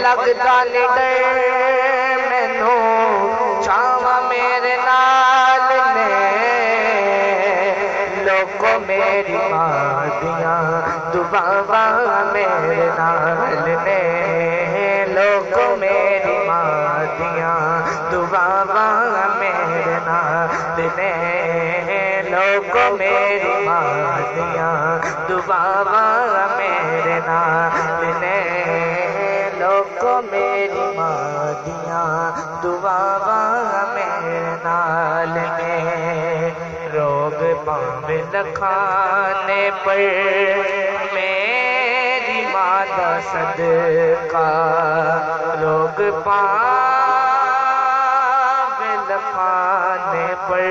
لگدا نہیں ڈر مینوں چھاواں میرے نال نے لوگو میری ماں دیاں دعاواں میرے نال نے لوگو میری ماں دیاں دعاواں میرے نال نے لوگو میری ماں دیاں دعاواں میرے نال نے لوگو میری ماں دیاں دعاواں میرے نال نے روگ پاویں لکھانے پر میری ماں دا صدقہ روگ پاویں لکھانے پر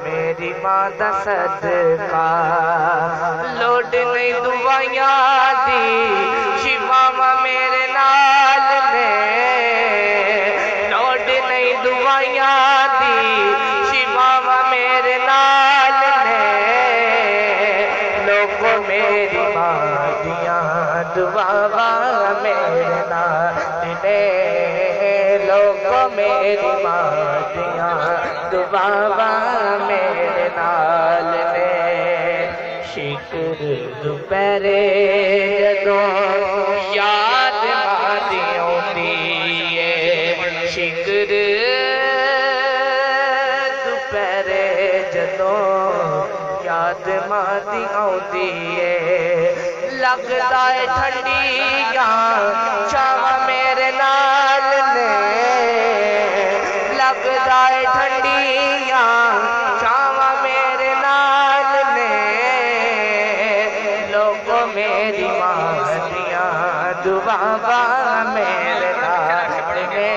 میری ماں دا صدقہ لوڑ نہیں دعائیاں دی شفاواں میرے نال نے لوڑ نہیں دعائیاں دی شفاواں میرے نال نے لوگو میری ماں دیاں دعاواں میرے نال نے لوگو میری ماں دیاں دعاواں میرے نال نے شکر دوپہرے جدوں یاد ماں دی آوندی ہے شکر دوپہرے جدوں یاد ماں دی آوندی ہے لگدا ہے ٹھنڈیاں چھاواں میرے نال نے لگدا ہے ٹھنڈیاں چھاواں میرے نال نے لوگو میری ماں دیاں دعاواں میرے نال نے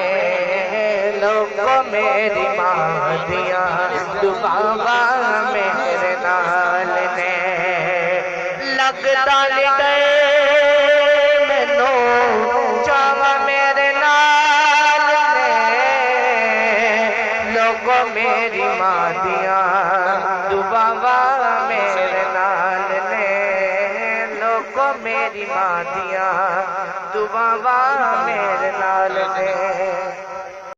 لوگو میری ماں دیاں دعاواں میرے نال نے لگدا نہیں ڈر مینوں چھاواں میرے نال نے لوگو میری ماں دیاں دعاواں میرے نال نے لوگو میری ماں دیاں دعاواں میرے